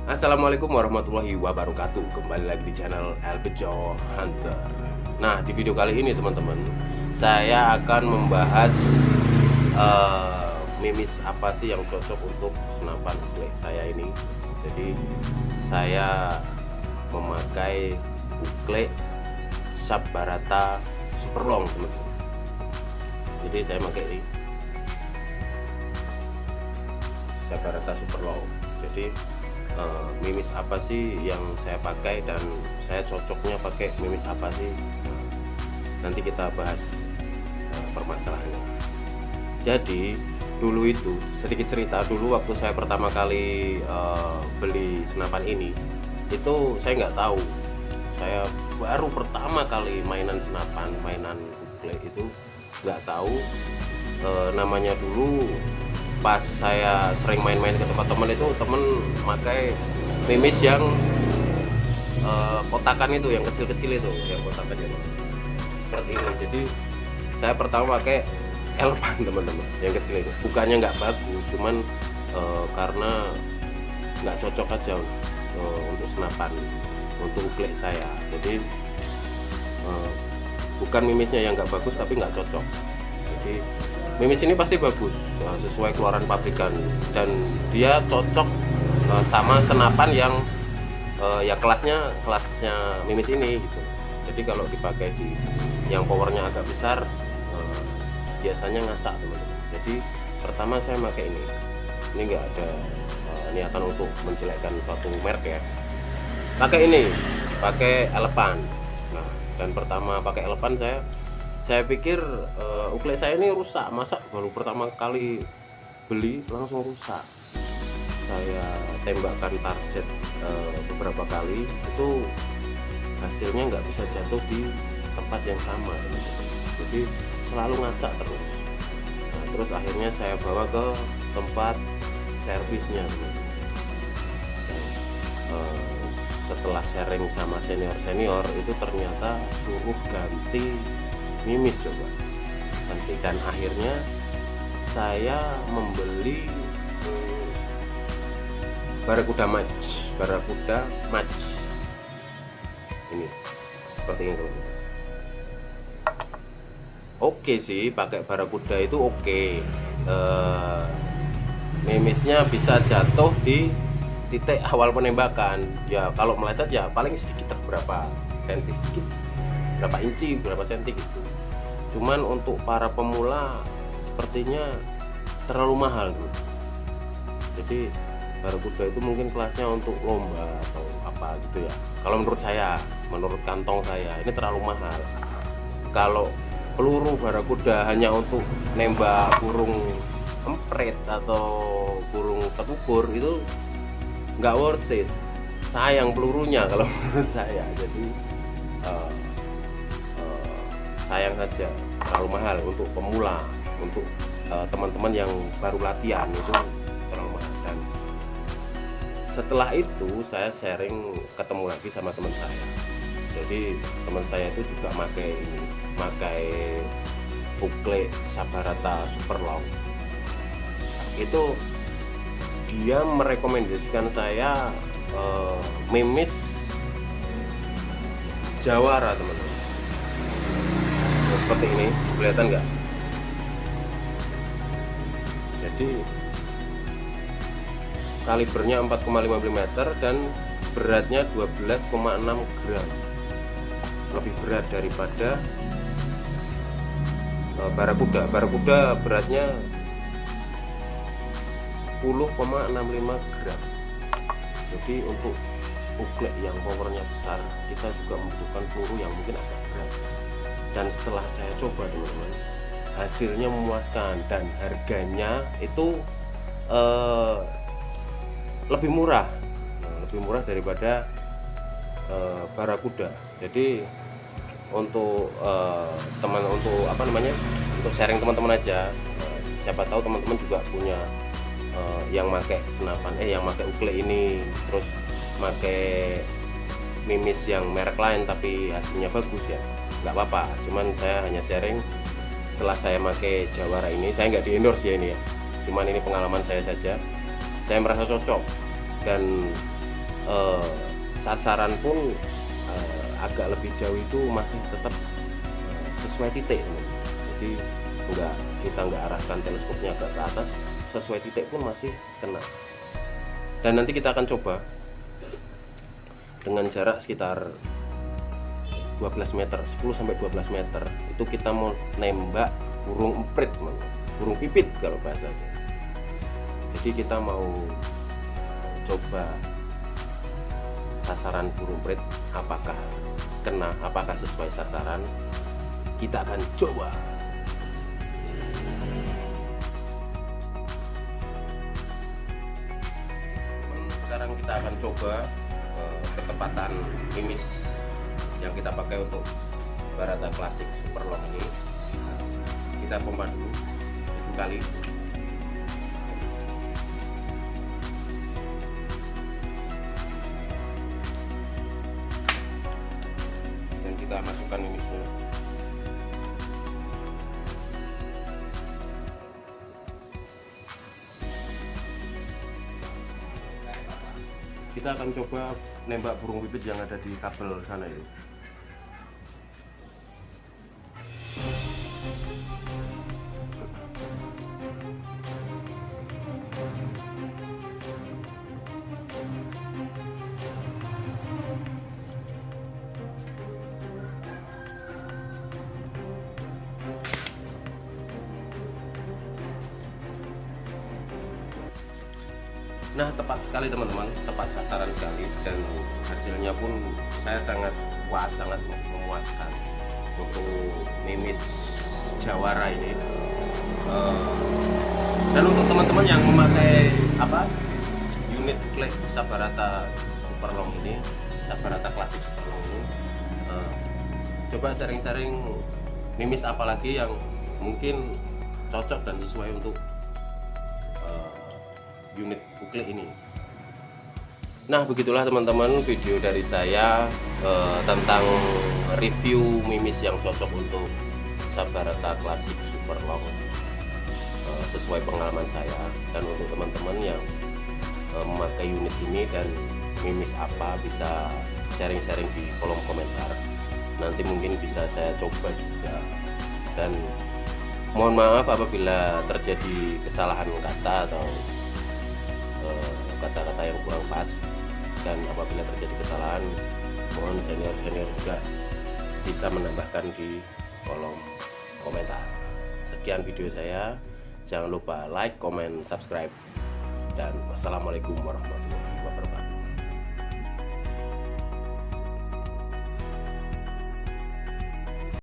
Assalamualaikum warahmatullahi wabarakatuh. Kembali lagi di channel Elbejo Hunter. Nah, di video kali ini teman-teman, saya akan membahas mimis apa sih yang cocok untuk senapan uklek saya ini. Jadi saya memakai uklek Sabharata Superlong, teman-teman. Jadi saya pakai ini Sabharata Superlong. Jadi mimis apa sih yang saya pakai dan saya cocoknya pakai mimis apa sih, nanti kita bahas permasalahannya. Jadi dulu itu sedikit cerita, dulu waktu saya pertama kali beli senapan ini, itu saya nggak tahu, saya baru pertama kali mainan senapan, mainan uklek itu nggak tahu namanya. Dulu pas saya sering main-main ke tempat teman, itu temen pakai mimis yang kotakan itu, yang kecil-kecil itu, yang kotakan itu seperti ini. Jadi saya pertama pakai Elpan, teman-teman, yang kecil itu. Bukannya nggak bagus, cuman karena nggak cocok aja untuk senapan, untuk uklek saya. Jadi bukan mimisnya yang nggak bagus, tapi nggak cocok. Jadi mimis ini pasti bagus, sesuai keluaran pabrikan, dan dia cocok sama senapan yang ya kelasnya mimis ini gitu. Jadi kalau dipakai di yang powernya agak besar, biasanya ngacak, teman-teman. Jadi pertama saya pakai ini nggak ada niatan untuk menjelekkan suatu merek ya. Pakai ini, pakai Elpan. Nah, dan pertama pakai Elpan, saya pikir uklek saya ini rusak. Masa baru pertama kali beli langsung rusak. Saya tembakkan target beberapa kali, itu hasilnya nggak bisa jatuh di tempat yang sama, jadi selalu ngacak terus. Nah, terus akhirnya saya bawa ke tempat servisnya. Setelah sharing sama senior itu ternyata suruh ganti mimis, coba nanti. Dan akhirnya saya membeli Barakuda Match ini, seperti ini, teman-teman. Oke sih, pakai Barakuda itu oke. Mimisnya bisa jatuh di titik awal penembakan. Ya kalau meleset ya paling sedikit, berapa senti, sedikit berapa inci, berapa senti gitu. Cuman untuk para pemula sepertinya terlalu mahal gitu. Jadi Barakuda itu mungkin kelasnya untuk lomba atau apa gitu ya. Kalau menurut saya, menurut kantong saya, ini terlalu mahal. Kalau peluru Barakuda hanya untuk nembak burung empret atau burung tekubur, itu nggak worth it, sayang pelurunya kalau menurut saya. Jadi sayang saja, terlalu mahal untuk pemula, untuk teman-teman yang baru latihan, itu terlalu mahal. Dan setelah itu saya sharing, ketemu lagi sama teman saya. Jadi teman saya itu juga pakai uklek Sabharata Superlong. Itu dia merekomendasikan saya mimis Jawara, teman-teman. Seperti ini, kelihatan nggak? Jadi kalibernya 4,5 mm dan beratnya 12,6 gram, lebih berat daripada Barakuda beratnya 10,65 gram. Jadi untuk uklek yang powernya besar, kita juga membutuhkan peluru yang mungkin agak berat. Dan setelah saya coba, teman-teman, hasilnya memuaskan, dan harganya itu lebih murah daripada Barakuda. Jadi untuk untuk sharing teman-teman aja, siapa tahu teman-teman juga punya yang pakai senapan, yang pakai uklek ini, terus pakai mimis yang merek lain tapi hasilnya bagus, ya nggak apa-apa. Cuman saya hanya sharing, setelah saya pakai Jawara ini, saya nggak di endorse ya ini ya, cuman ini pengalaman saya saja. Saya merasa cocok, dan sasaran pun agak lebih jauh itu masih tetap sesuai titik, jadi kita nggak arahkan teleskopnya ke atas, sesuai titik pun masih kena. Dan nanti kita akan coba dengan jarak sekitar 12 meter, 10-12 meter itu kita mau nembak burung emprit, burung pipit kalau bahasanya. Jadi kita mau coba sasaran burung emprit, apakah kena, apakah sesuai sasaran, kita akan coba. Sekarang kita akan coba ketepatan mimis yang kita pakai untuk Barata Classic Super Long ini. Kita pompa dulu 7 kali. Dan kita masukkan mimisnya. Kita akan coba nembak burung pipit yang ada di kabel sana ya. Nah, tepat sekali teman-teman, tepat sasaran sekali, dan hasilnya pun saya sangat puas, sangat memuaskan untuk mimis jawara ini. Dan untuk teman-teman yang memakai unit klik Sabarata Super Long ini, Sabarata Classic Super Long ini, coba sering-sering mimis apalagi yang mungkin cocok dan sesuai untuk unit uklik ini. Nah, begitulah teman-teman video dari saya tentang review mimis yang cocok untuk Sabarata Classic Super Long, sesuai pengalaman saya. Dan untuk teman-teman yang memakai unit ini dan mimis apa, bisa sharing-sharing di kolom komentar, nanti mungkin bisa saya coba juga. Dan mohon maaf apabila terjadi kesalahan kata atau kata-kata yang kurang pas, dan apabila terjadi kesalahan mohon senior-senior juga bisa menambahkan di kolom komentar. Sekian video saya, jangan lupa like, comment, subscribe, dan wassalamualaikum warahmatullahi wabarakatuh.